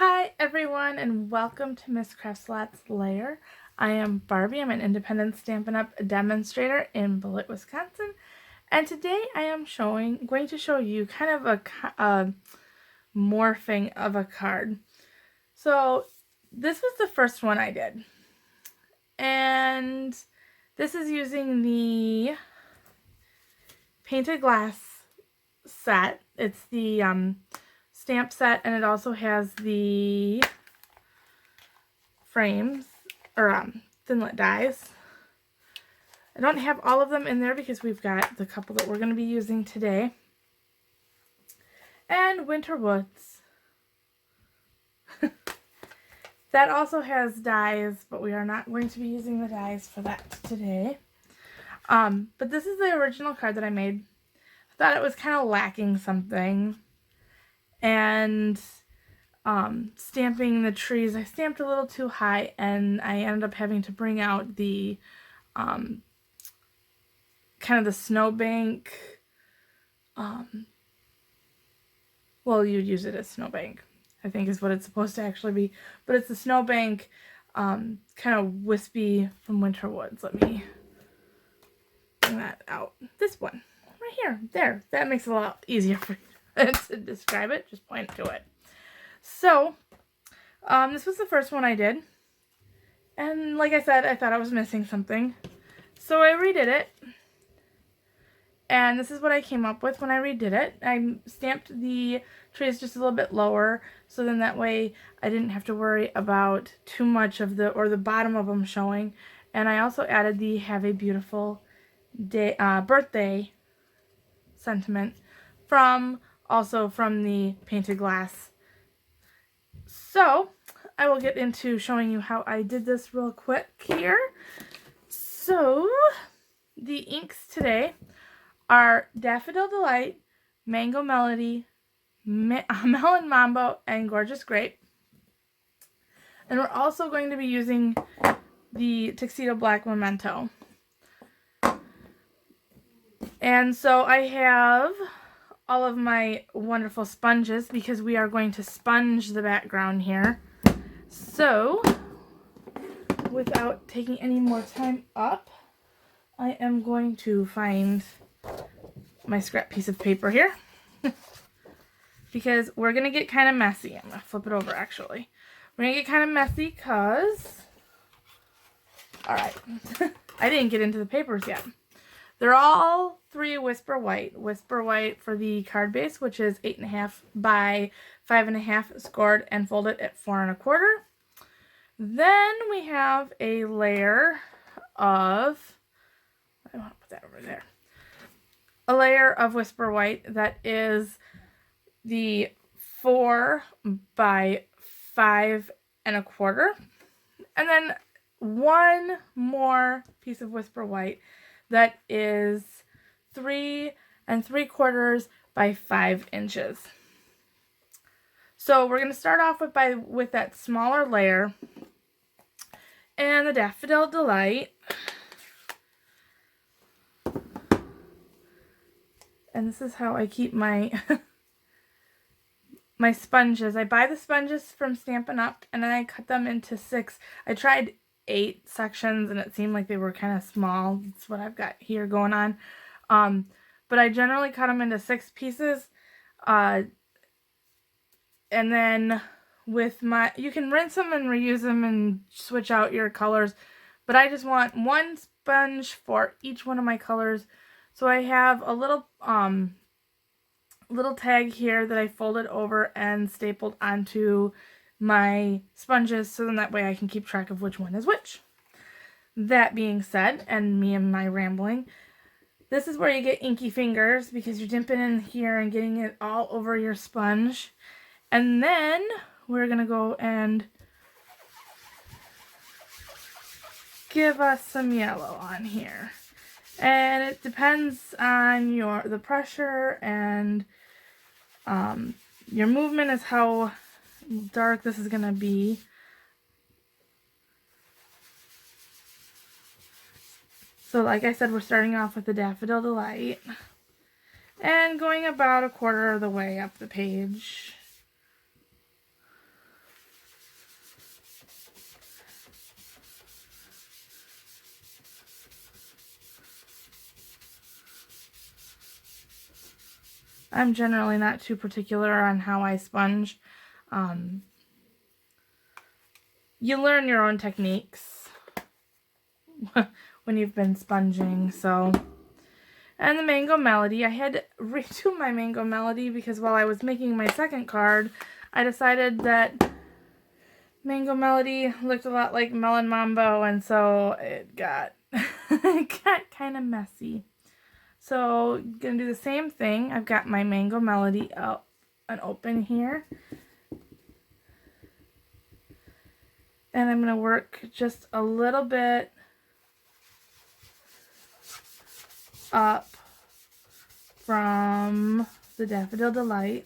Hi everyone and welcome to Miss Craftslat's Lair. I am Barbie. I'm an independent Stampin' Up! Demonstrator in Bullitt, Wisconsin. And today I am going to show you kind of a morphing of a card. So this was the first one I did. And this is using the painted glass set. It's the stamp set, and it also has the frames or thinlit dies. I don't have all of them in there because we've got the couple that we're going to be using today. And Winter Woods. That also has dies, but we are not going to be using the dies for that today. But this is the original card that I made. I thought it was kind of lacking something. And stamping the trees, I stamped a little too high, and I ended up having to bring out the kind of the snowbank. Well, you'd use it as snowbank, I think is what it's supposed to actually be, but it's the snowbank kind of wispy from Winter Woods. Let me bring that out. This one right here, there, that makes it a lot easier for you to describe it. Just point to it. So this was the first one I did, and like I said, I thought I was missing something, so I redid it, and this is what I came up with when I redid it. I stamped the trees just a little bit lower, so then that way I didn't have to worry about too much of the bottom of them showing. And I also added the "Have a Beautiful Day" birthday sentiment from the painted glass. So I will get into showing you how I did this real quick here. So the inks today are Daffodil Delight, Mango Melody, Melon Mambo, and Gorgeous Grape. And we're also going to be using the Tuxedo Black Memento. And so I have all of my wonderful sponges because we are going to sponge the background here. So without taking any more time up, I am going to find my scrap piece of paper here because we're going to get kind of messy. I'm going to flip it over actually. We're going to get kind of messy because, alright, I didn't get into the papers yet. They're all 3 Whisper White. Whisper White for the card base, which is 8.5 by 5.5, scored and folded at 4 1/4. Then we have a layer of, I want to put that over there. A layer of Whisper White that is the 4 by 5 1/4. And then one more piece of Whisper White that is 3 3/4 by 5 inches. So we're going to start off with that smaller layer and the Daffodil Delight. And this is how I keep my my sponges. I buy the sponges from Stampin' Up! And then I cut them into 6. I tried 8 sections and it seemed like they were kind of small. That's what I've got here going on. But I generally cut them into 6 pieces. And then with you can rinse them and reuse them and switch out your colors. But I just want one sponge for each one of my colors. So I have a little tag here that I folded over and stapled onto my sponges, so then that way I can keep track of which one is which. That being said, and me and my rambling, this is where you get inky fingers because you're dipping in here and getting it all over your sponge. And then we're going to go and give us some yellow on here. And it depends on the pressure and your movement is how dark this is going to be. So like I said, we're starting off with the Daffodil Delight and going about 1/4 of the way up the page. I'm generally not too particular on how I sponge. You learn your own techniques when you've been sponging, so. And the Mango Melody, I had to redo my Mango Melody because while I was making my second card, I decided that Mango Melody looked a lot like Melon Mambo, and so it got, it got kind of messy. So, gonna do the same thing. I've got my Mango Melody out and open here. And I'm gonna work just a little bit up from the Daffodil Delight.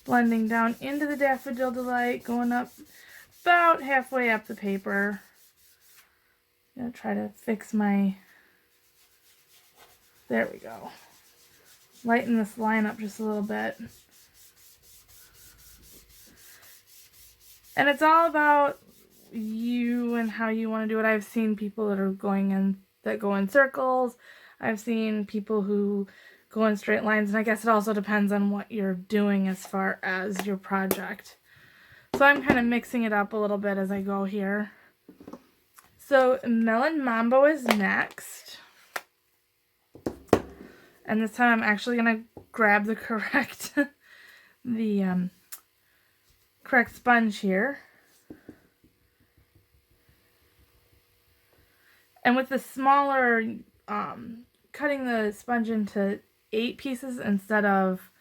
Blending down into the Daffodil Delight, going up about halfway up the paper. I'm gonna try to fix my, there we go. Lighten this line up just a little bit. And it's all about you and how you want to do it. I've seen people that are that go in circles. I've seen people who go in straight lines, and I guess it also depends on what you're doing as far as your project. So I'm kind of mixing it up a little bit as I go here. So Melon Mambo is next. And this time I'm actually going to grab the correct correct sponge here. And with the smaller, cutting the sponge into 8 pieces instead of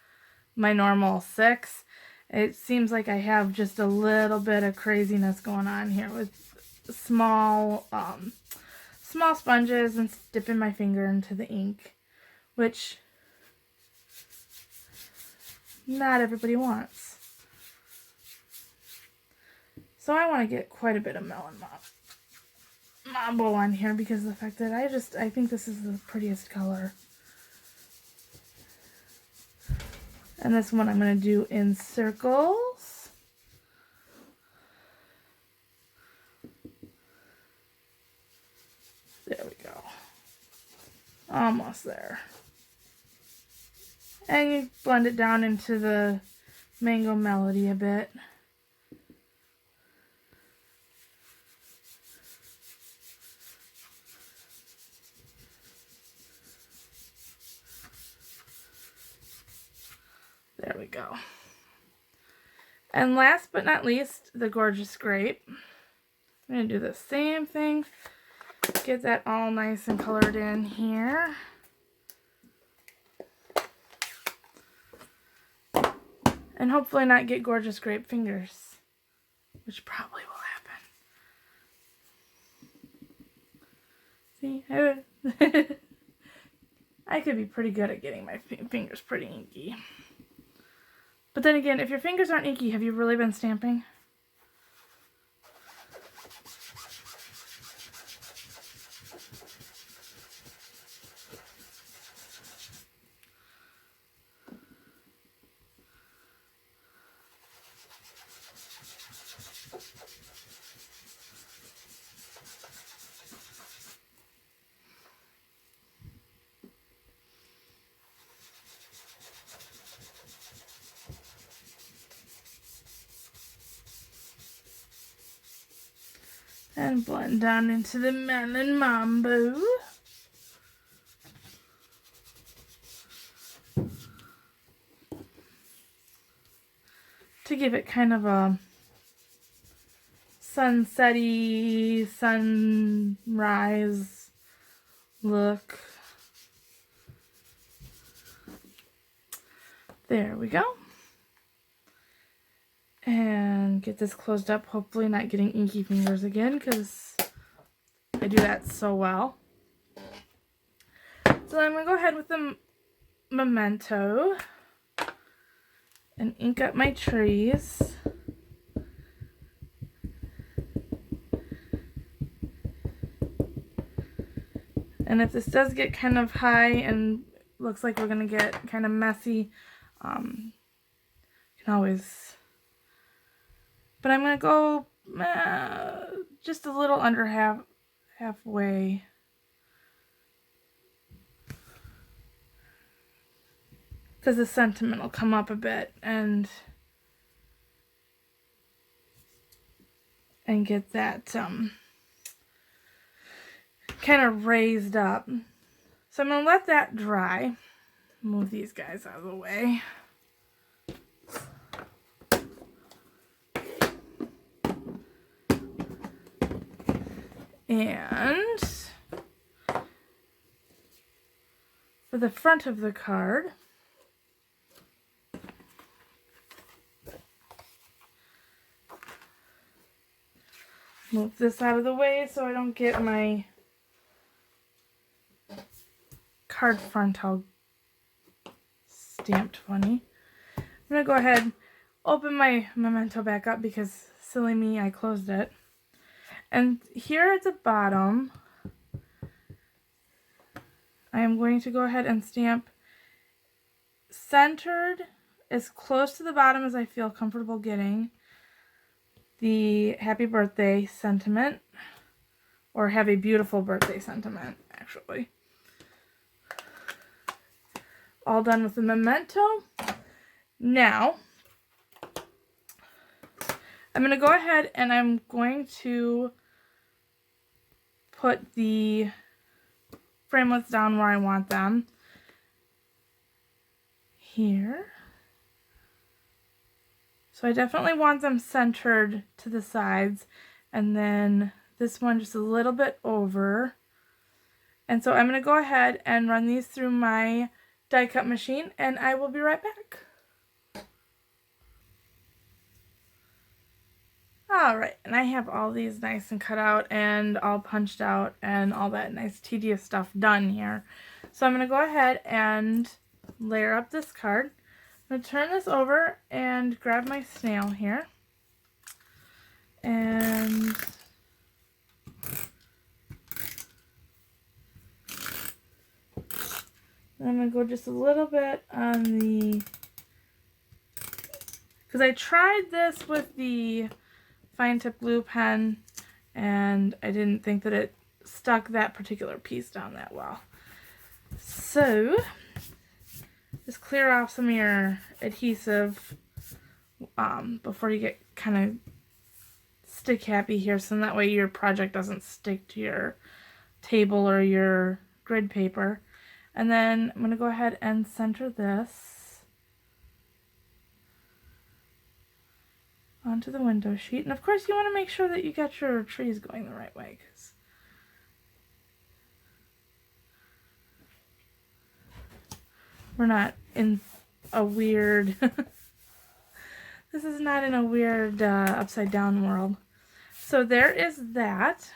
my normal 6, it seems like I have just a little bit of craziness going on here with small sponges and dipping my finger into the ink, which not everybody wants. So I want to get quite a bit of Melon Mambo on here because of the fact that I think this is the prettiest color. And this one I'm going to do in circles. There we go. Almost there. And you blend it down into the Mango Melody a bit. There we go. And last but not least, the Gorgeous Grape. I'm going to do the same thing. Get that all nice and colored in here. And hopefully not get Gorgeous Grape fingers, which probably will happen. See, I could be pretty good at getting my fingers pretty inky. But then again, if your fingers aren't inky, have you really been stamping? And blend down into the Melon Mambo. To give it kind of a sunset-y, sunrise look. There we go. And get this closed up, hopefully not getting inky fingers again, because I do that so well. So I'm going to go ahead with the Memento and ink up my trees. And if this does get kind of high and looks like we're going to get kind of messy, you can always But I'm going to go just a little under halfway. Because the sentiment will come up a bit and get that kind of raised up. So I'm going to let that dry. Move these guys out of the way. And for the front of the card, move this out of the way so I don't get my card front all stamped funny. I'm going to go ahead, open my memento back up because silly me, I closed it. And here at the bottom, I am going to go ahead and stamp centered as close to the bottom as I feel comfortable getting the happy birthday sentiment, or have a beautiful birthday sentiment, actually. All done with the memento. Now, I'm going to go ahead and I'm going to put the framelits down where I want them. Here. So I definitely want them centered to the sides, and then this one just a little bit over. And so I'm going to go ahead and run these through my die cut machine, and I will be right back. Alright, and I have all these nice and cut out and all punched out and all that nice tedious stuff done here. So I'm going to go ahead and layer up this card. I'm going to turn this over and grab my snail here. And I'm going to go just a little bit on the, because I tried this with the fine tip glue pen and I didn't think that it stuck that particular piece down that well. So just clear off some of your adhesive before you get kind of stick happy here, so that way your project doesn't stick to your table or your grid paper. And then I'm going to go ahead and center this onto the window sheet. And of course you want to make sure that you get your trees going the right way, because we're not in a weird this is not in a weird upside down world. So there is that.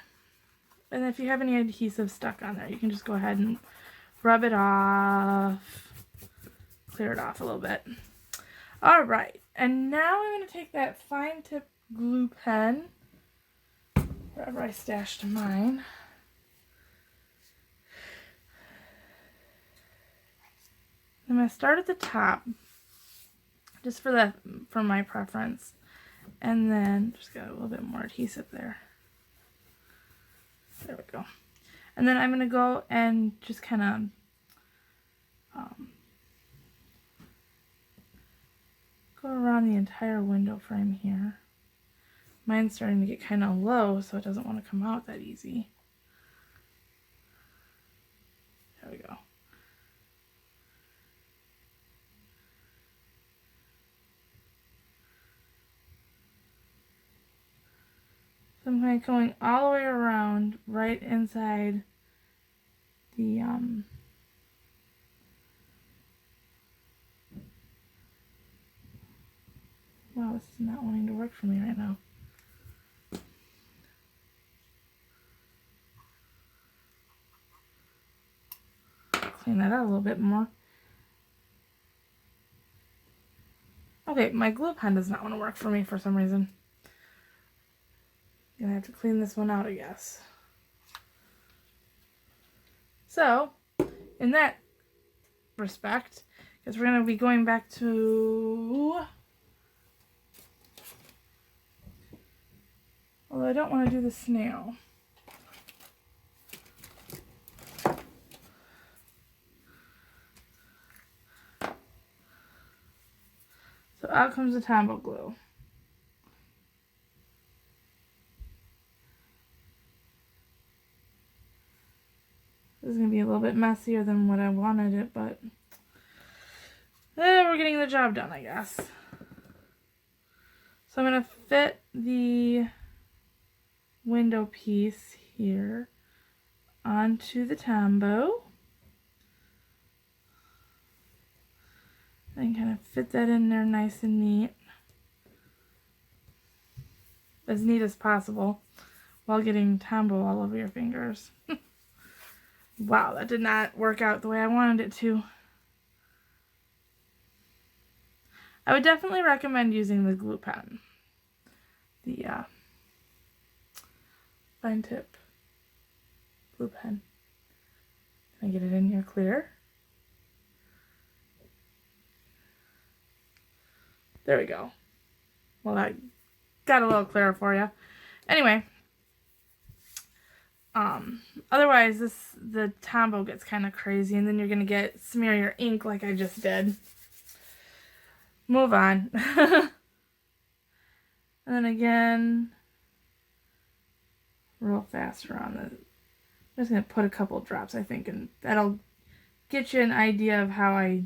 And if you have any adhesive stuck on there, you can just go ahead and rub it off, clear it off a little bit. Alright, and now I'm going to take that fine tip glue pen, wherever I stashed mine, I'm going to start at the top, just for my preference, and then just got a little bit more adhesive there. There we go. And then I'm going to go and just kind of go around the entire window frame here. Mine's starting to get kind of low, so it doesn't want to come out that easy. There we go. So I'm kind of going all the way around right inside the wow, this is not wanting to work for me right now. Clean that out a little bit more. Okay, my glue pen does not want to work for me for some reason. Gonna have to clean this one out, I guess. So, in that respect, because we're gonna be going back to Although I don't want to do the snail. So out comes the Tombow glue. This is going to be a little bit messier than what I wanted it, but we're getting the job done, I guess. So I'm going to fit the window piece here onto the Tombow. And kind of fit that in there nice and neat. As neat as possible while getting Tombow all over your fingers. Wow, that did not work out the way I wanted it to. I would definitely recommend using the glue pen. The fine tip glue pen. Can I get it in here clear? There we go. Well, that got a little clearer for you. Anyway, otherwise the Tombow gets kind of crazy, and then you're gonna smear your ink like I just did. Move on. And then again, real fast around the. I'm just gonna put a couple drops, I think, and that'll get you an idea of how I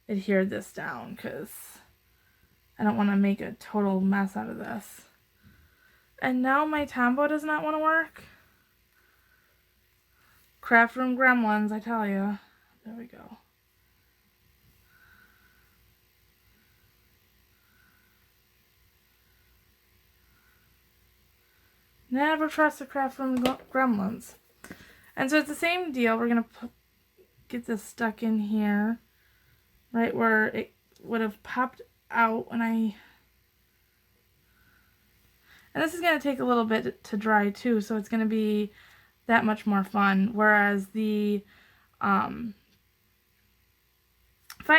adhered this down, because I don't want to make a total mess out of this. And now my Tombow does not want to work. Craft room gremlins, I tell you. There we go. Never trust the craft room gremlins. And so it's the same deal. We're going to get this stuck in here, right where it would have popped out when and this is going to take a little bit to dry too, so it's going to be that much more fun, whereas the fine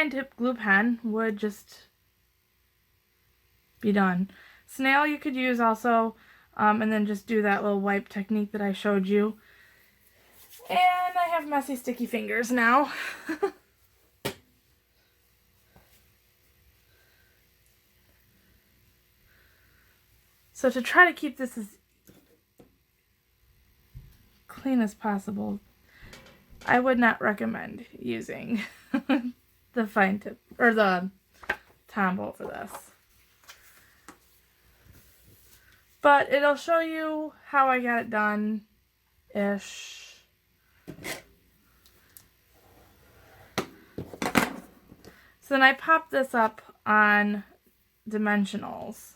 tip glue pen would just be done. Snail you could use also, and then just do that little wipe technique that I showed you. And I have messy sticky fingers now. So to try to keep this as clean as possible, I would not recommend using the fine tip or the Tombow for this. But it'll show you how I got it done-ish. So then I popped this up on dimensionals.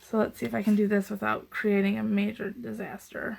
So let's see if I can do this without creating a major disaster.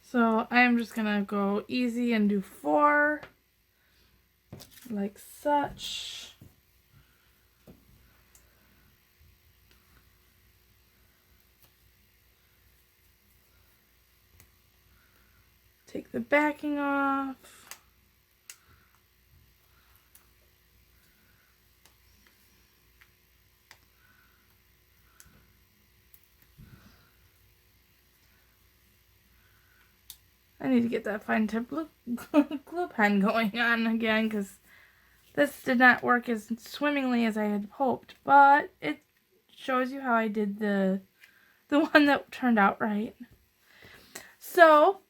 So I am just gonna go easy and do 4, like such. Take the backing off. I need to get that fine tip glue pen going on again, because this did not work as swimmingly as I had hoped, but it shows you how I did the one that turned out right. So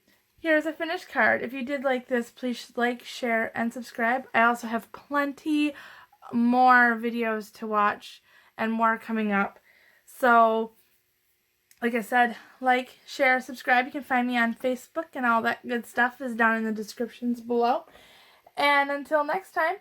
here's a finished card. If you did like this, please like, share, and subscribe. I also have plenty more videos to watch and more coming up. So like I said, like, share, subscribe. You can find me on Facebook, and all that good stuff is down in the descriptions below. And until next time,